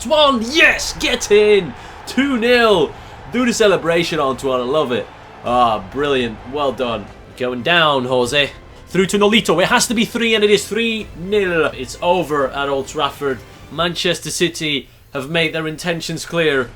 Antoine, yes, get in. 2-0. Do the celebration, Antoine. I love it. Ah, brilliant. Well done. Going down, Jose. Through to Nolito. It has to be 3, and it is 3-0. It's over at Old Trafford. Manchester City have made their intentions clear.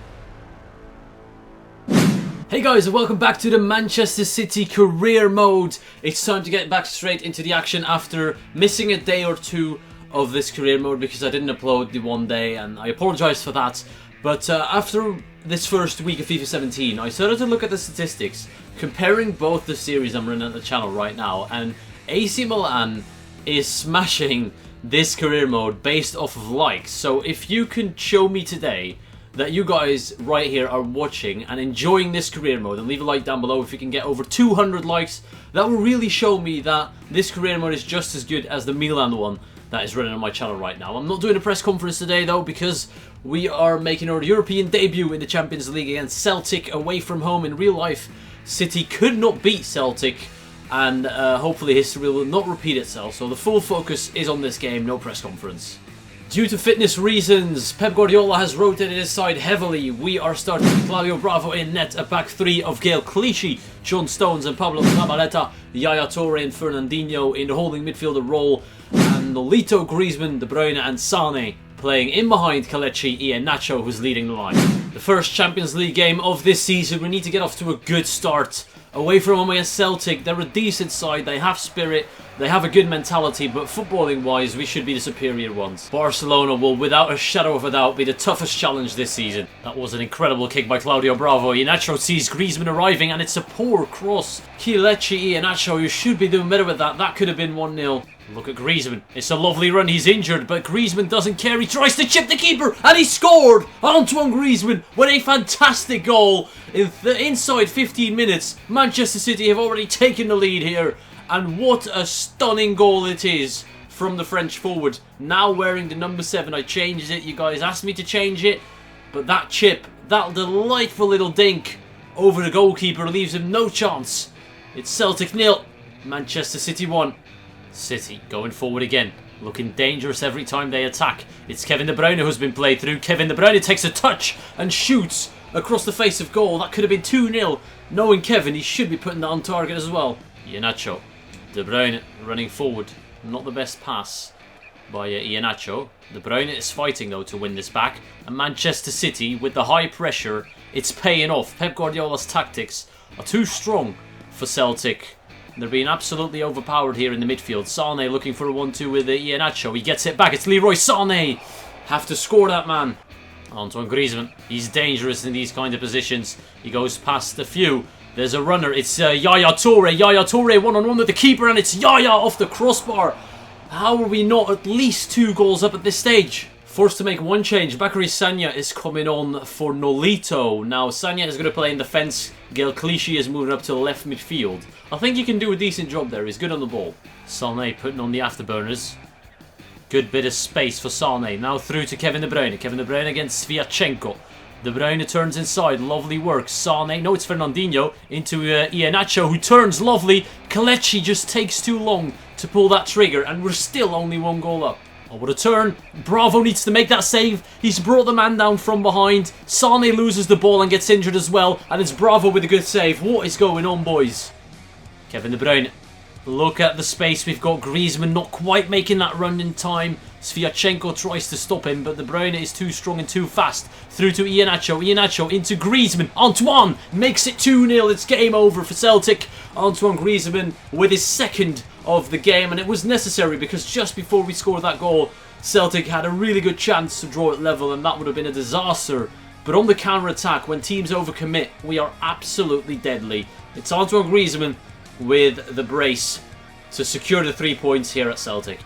Hey guys, and welcome back to the Manchester City career mode. It's time to get back straight into the action after missing a day or two of this career mode because I didn't upload the one day, and I apologise for that. But after this first week of FIFA 17, I started to look at the statistics, comparing both the series I'm running at the channel right now, and AC Milan is smashing this career mode based off of likes. So if you can show me today that you guys right here are watching and enjoying this career mode, and leave a like down below if you can get over 200 likes, that will really show me that this career mode is just as good as the Milan one that is running on my channel right now. I'm not doing a press conference today though, because we are making our European debut in the Champions League against Celtic away from home. In real life, City could not beat Celtic, and hopefully history will not repeat itself. So the full focus is on this game, no press conference. Due to fitness reasons, Pep Guardiola has rotated his side heavily. We are starting with Claudio Bravo in net, a back three of Gael Clichy, John Stones and Pablo Zabaleta, Yaya Toure and Fernandinho in the holding midfielder role, and Nolito, Griezmann, De Bruyne and Sane playing in behind Kelechi Iheanacho, who's leading the line. The first Champions League game of this season, we need to get off to a good start. Away from home against Celtic, they're a decent side, they have spirit, they have a good mentality, but footballing wise, we should be the superior ones. Barcelona will without a shadow of a doubt be the toughest challenge this season. That was an incredible kick by Claudio Bravo. Iheanacho sees Griezmann arriving, and it's a poor cross. Kelechi Iheanacho, you should be doing better with that. That could have been 1-0. Look at Griezmann. It's a lovely run. He's injured, but Griezmann doesn't care. He tries to chip the keeper, and he scored! Antoine Griezmann with a fantastic goal. In inside 15 minutes, Manchester City have already taken the lead here. And what a stunning goal it is from the French forward. Now wearing the number 7. I changed it. You guys asked me to change it. But that chip, that delightful little dink over the goalkeeper leaves him no chance. It's Celtic 0, Manchester City 1. City going forward again, looking dangerous every time they attack. It's Kevin De Bruyne who's been played through. Kevin De Bruyne takes a touch and shoots across the face of goal. That could have been 2-0. Knowing Kevin, he should be putting that on target as well. Iheanacho. De Bruyne running forward. Not the best pass by Iheanacho. De Bruyne is fighting though to win this back. And Manchester City, with the high pressure, it's paying off. Pep Guardiola's tactics are too strong for Celtic. They're being absolutely overpowered here in the midfield. Sane looking for a 1-2 with Iheanacho. He gets it back. It's Leroy Sane. Have to score that man. Antoine Griezmann. He's dangerous in these kind of positions. He goes past a few. There's a runner. It's Yaya Toure. Yaya Toure one-on-one with the keeper, and it's Yaya off the crossbar. How are we not at least 2 goals up at this stage? Forced to make one change. Bakary Sagna is coming on for Nolito. Now, Sagna is going to play in defence. Gael Clichy is moving up to the left midfield. I think he can do a decent job there. He's good on the ball. Sane putting on the afterburners. Good bit of space for Sane. Now through to Kevin De Bruyne. Kevin De Bruyne against Sviatchenko. De Bruyne turns inside. Lovely work. Sane. No, it's Fernandinho. Into Iheanacho, who turns lovely. Kelechi just takes too long to pull that trigger. And we're still only 1 goal up. Oh, what a turn. Bravo needs to make that save. He's brought the man down from behind. Sane loses the ball and gets injured as well. And it's Bravo with a good save. What is going on, boys? Kevin De Bruyne. Look at the space. We've got Griezmann not quite making that run in time. Sviatchenko tries to stop him, but De Bruyne is too strong and too fast. Through to Iheanacho. Iheanacho into Griezmann. Antoine makes it 2-0. It's game over for Celtic. Antoine Griezmann with his second of the game, and it was necessary because just before we scored that goal, Celtic had a really good chance to draw it level, and that would have been a disaster. But on the counter-attack, when teams overcommit, we are absolutely deadly. It's Antoine Griezmann with the brace to secure the 3 points here at Celtic.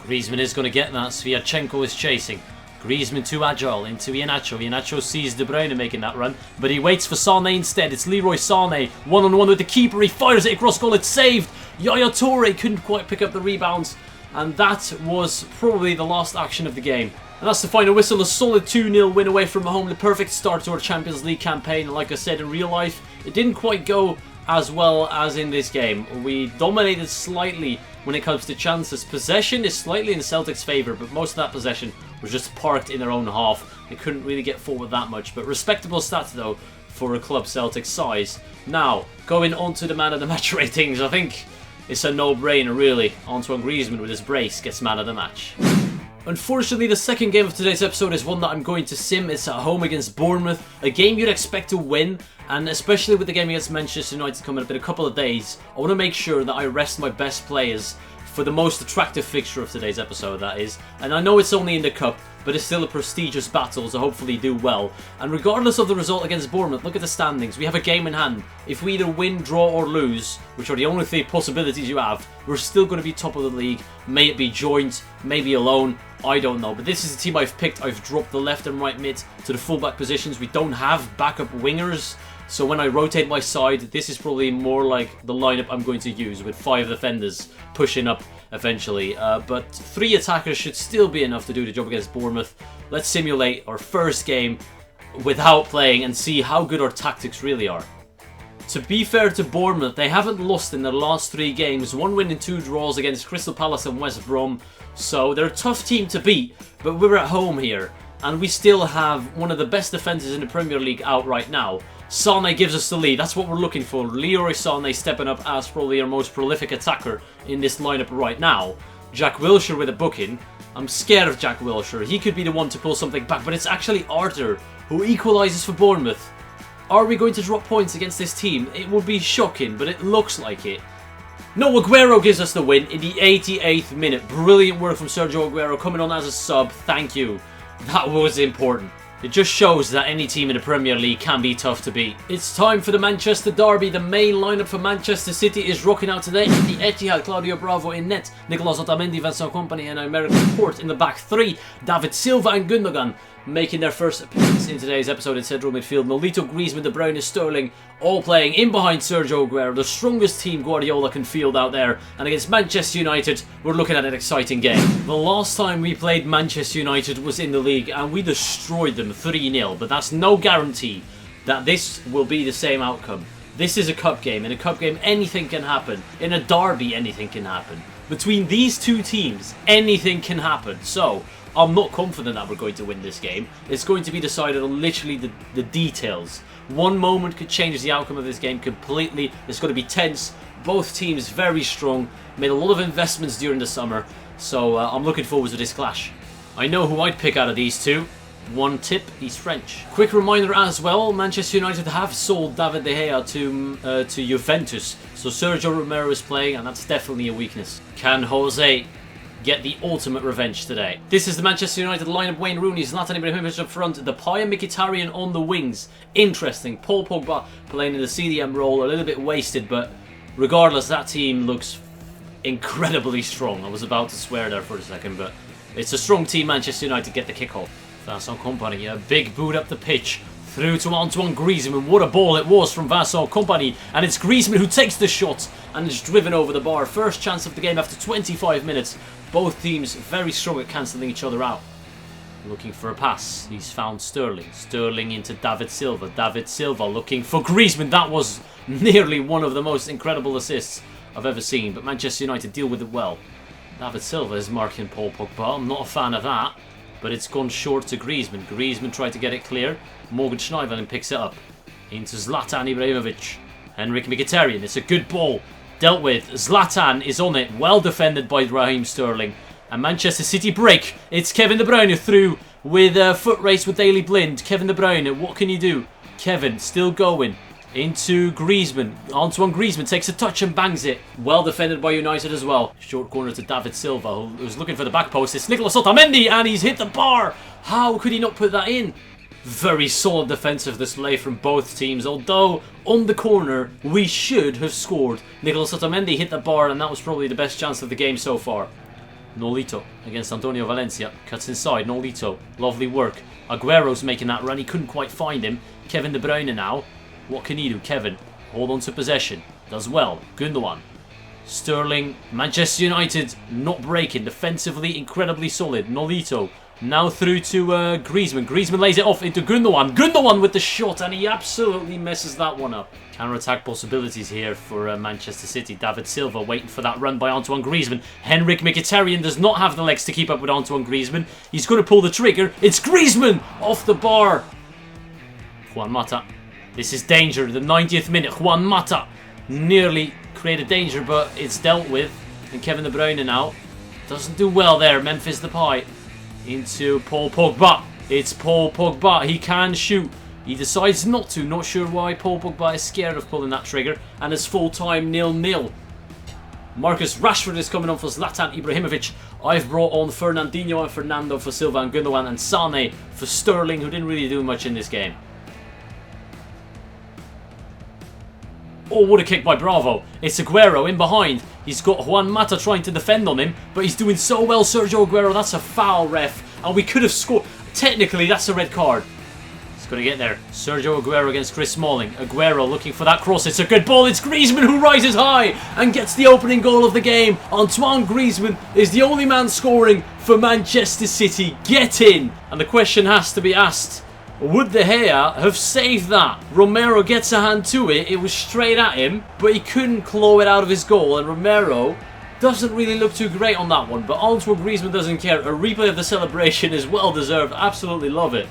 Griezmann is going to get that. Sviatchenko is chasing. Griezmann too agile into Iheanacho. Iheanacho sees De Bruyne making that run, but he waits for Sane instead. It's Leroy Sane, one-on-one with the keeper. He fires it across goal. It's saved. Yaya Toure couldn't quite pick up the rebounds, and that was probably the last action of the game. And that's the final whistle. A solid 2-0 win away from home. The perfect start to our Champions League campaign. And like I said, in real life, it didn't quite go as well as in this game. We dominated slightly when it comes to chances. Possession is slightly in Celtic's favour, but most of that possession was just parked in their own half. They couldn't really get forward that much, but respectable stats though for a club Celtic size. Now, going on to the man of the match ratings, I think it's a no-brainer really. Antoine Griezmann with his brace gets man of the match. Unfortunately, the second game of today's episode is one that I'm going to sim. It's at home against Bournemouth, a game you'd expect to win, and especially with the game against Manchester United coming up in a couple of days, I want to make sure that I rest my best players for the most attractive fixture of today's episode, that is. And I know it's only in the Cup, but it's still a prestigious battle, so hopefully do well. And regardless of the result against Bournemouth, look at the standings. We have a game in hand. If we either win, draw or lose, which are the only three possibilities you have, we're still going to be top of the league. May it be joint, maybe alone, I don't know. But this is the team I've picked. I've dropped the left and right mid to the fullback positions. We don't have backup wingers, so when I rotate my side, this is probably more like the lineup I'm going to use, with 5 defenders pushing up eventually. But 3 attackers should still be enough to do the job against Bournemouth. Let's simulate our first game without playing and see how good our tactics really are. To be fair to Bournemouth, they haven't lost in their last 3 games. 1 win and 2 draws against Crystal Palace and West Brom. So they're a tough team to beat, but we're at home here. And we still have one of the best defences in the Premier League out right now. Sané gives us the lead. That's what we're looking for. Leroy Sané stepping up as probably our most prolific attacker in this lineup right now. Jack Wilshere with a booking. I'm scared of Jack Wilshere. He could be the one to pull something back, but it's actually Arthur who equalises for Bournemouth. Are we going to drop points against this team? It would be shocking, but it looks like it. No, Aguero gives us the win in the 88th minute. Brilliant work from Sergio Aguero coming on as a sub. Thank you. That was important. It just shows that any team in the Premier League can be tough to beat. It's time for the Manchester derby. The main lineup for Manchester City is rocking out today. At the Etihad, Claudio Bravo in net, Nicolas Otamendi, Vincent Kompany and American Port in the back 3. David Silva and Gundogan making their first appearance in today's episode in central midfield. Nolito, Griezmann, De Bruyne, Sterling all playing in behind Sergio Aguero, the strongest team Guardiola can field out there. And against Manchester United, we're looking at an exciting game. The last time we played Manchester United was in the league and we destroyed them 3-0, but that's no guarantee that this will be the same outcome. This is a cup game. In a cup game, anything can happen. In a derby, anything can happen. Between these two teams, anything can happen. So, I'm not confident that we're going to win this game. It's going to be decided on literally the details. One moment could change the outcome of this game completely. It's going to be tense. Both teams very strong. Made a lot of investments during the summer. So I'm looking forward to this clash. I know who I'd pick out of these two. One tip, he's French. Quick reminder as well, Manchester United have sold David De Gea to Juventus. So Sergio Romero is playing, and that's definitely a weakness. Can Jose get the ultimate revenge today? This is the Manchester United lineup. Wayne Rooney, Zlatan Ibrahimovic up front, Depay and Mkhitaryan on the wings. Interesting. Paul Pogba playing in the CDM role, a little bit wasted, but regardless, that team looks incredibly strong. I was about to swear there for a second, but it's a strong team. Manchester United get the kick-off. Vincent Kompany, a big boot up the pitch, through to Antoine Griezmann. What a ball it was from Vincent Kompany, and it's Griezmann who takes the shot and is driven over the bar. First chance of the game after 25 minutes. Both teams very strong at cancelling each other out. Looking for a pass. He's found Sterling. Sterling into David Silva. David Silva looking for Griezmann. That was nearly one of the most incredible assists I've ever seen, but Manchester United deal with it well. David Silva is marking Paul Pogba. I'm not a fan of that, but it's gone short to Griezmann. Griezmann tried to get it clear. Morgan Schneiderlin picks it up. Into Zlatan Ibrahimovic. Henrik Mkhitaryan. It's a good ball. Dealt with. Zlatan is on it. Well defended by Raheem Sterling. And Manchester City break. It's Kevin De Bruyne through with a foot race with Daley Blind. Kevin De Bruyne, what can you do? Kevin still going. Into Griezmann. Antoine Griezmann takes a touch and bangs it. Well defended by United as well. Short corner to David Silva, who's looking for the back post. It's Nicolas Otamendi, and he's hit the bar. How could he not put that in? Very solid defensive display from both teams, although on the corner we should have scored. Nicolas Otamendi hit the bar, and that was probably the best chance of the game so far. Nolito against Antonio Valencia. Cuts inside. Nolito. Lovely work. Aguero's making that run. He couldn't quite find him. Kevin De Bruyne now. What can he do? Kevin. Hold on to possession. Does well. Gundogan. Sterling. Manchester United not breaking. Defensively incredibly solid. Nolito. Now through to Griezmann. Griezmann lays it off into Gundogan. Gundogan with the shot, and he absolutely messes that one up. Counter-attack possibilities here for Manchester City. David Silva waiting for that run by Antoine Griezmann. Henrik Mkhitaryan does not have the legs to keep up with Antoine Griezmann. He's going to pull the trigger. It's Griezmann off the bar. Juan Mata. This is danger. The 90th minute. Juan Mata nearly created danger, but it's dealt with. And Kevin De Bruyne now doesn't do well there. Memphis Depay into Paul Pogba. It's Paul Pogba. He can shoot. He decides not to. Not sure why Paul Pogba is scared of pulling that trigger. And it's full-time 0-0. Marcus Rashford is coming on for Zlatan Ibrahimovic. I've brought on Fernandinho and Fernando for Silva and Gundogan, and Sane for Sterling, who didn't really do much in this game. Oh, what a kick by Bravo. It's Aguero in behind. He's got Juan Mata trying to defend on him, but he's doing so well, Sergio Aguero. That's a foul, ref. And we could have scored. Technically, that's a red card. He's going to get there. Sergio Aguero against Chris Smalling. Aguero looking for that cross. It's a good ball. It's Griezmann who rises high and gets the opening goal of the game. Antoine Griezmann is the only man scoring for Manchester City. Get in. And the question has to be asked. Would De Gea have saved that? Romero gets a hand to it. It was straight at him, but he couldn't claw it out of his goal. And Romero doesn't really look too great on that one. But Antoine Griezmann doesn't care. A replay of the celebration is well deserved. Absolutely love it.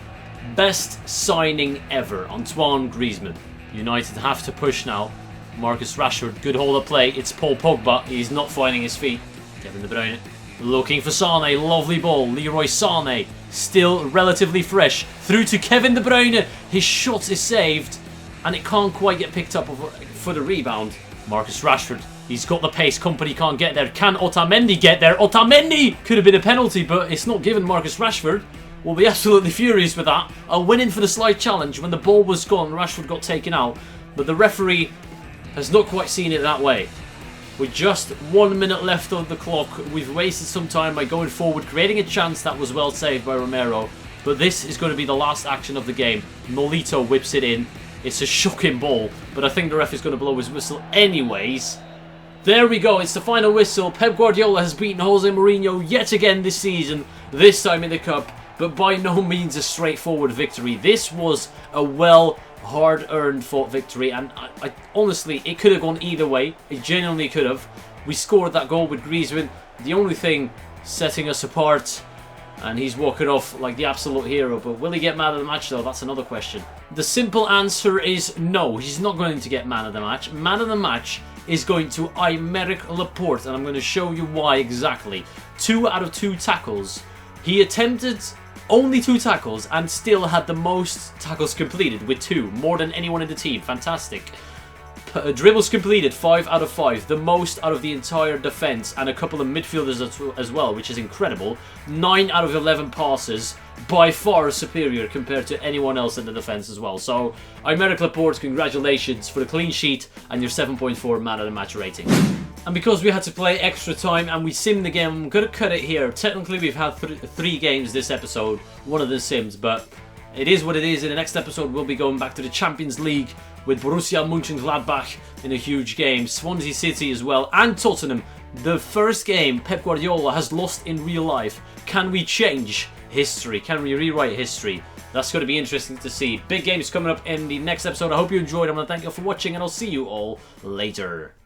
Best signing ever. Antoine Griezmann. United have to push now. Marcus Rashford. Good hold of play. It's Paul Pogba. He's not finding his feet. Kevin De Bruyne. Looking for Sane. Lovely ball. Leroy Sane. Still relatively fresh. Through to Kevin De Bruyne. His shot is saved. And it can't quite get picked up for the rebound. Marcus Rashford. He's got the pace. Company can't get there. Can Otamendi get there? Otamendi! Could have been a penalty, but it's not given. Marcus Rashford will be absolutely furious with that. I went in for the slide challenge when the ball was gone. Rashford got taken out. But the referee has not quite seen it that way. With just 1 minute left on the clock, we've wasted some time by going forward, creating a chance that was well saved by Romero. But this is going to be the last action of the game. Nolito whips it in. It's a shocking ball, but I think the ref is going to blow his whistle anyways. There we go, it's the final whistle. Pep Guardiola has beaten Jose Mourinho yet again this season, this time in the Cup, but by no means a straightforward victory. This was a hard-earned fought victory, and I honestly, it could have gone either way. It genuinely could have. We scored that goal with Griezmann, the only thing setting us apart, and he's walking off like the absolute hero. But will he get man of the match though? That's another question. The simple answer is no, he's not going to get man of the match. Man of the match is going to Aymeric Laporte, and I'm going to show you why exactly. 2 out of 2 tackles. He attempted only 2 tackles and still had the most tackles completed with 2, more than anyone in the team. Fantastic. Dribbles completed 5 out of 5, the most out of the entire defence, and a couple of midfielders as well, which is incredible. 9 out of 11 passes, by far superior compared to anyone else in the defence as well. So, Aymeric Laporte, congratulations for the clean sheet and your 7.4 man of the match rating. And because we had to play extra time and we simmed the game, I'm going to cut it here. Technically, we've had 3 games this episode, one of the sims, but it is what it is. In the next episode, we'll be going back to the Champions League with Borussia Mönchengladbach in a huge game, Swansea City as well, and Tottenham. The first game Pep Guardiola has lost in real life. Can we change history? Can we rewrite history? That's going to be interesting to see. Big games coming up in the next episode. I hope you enjoyed. I'm going to thank you for watching, and I'll see you all later.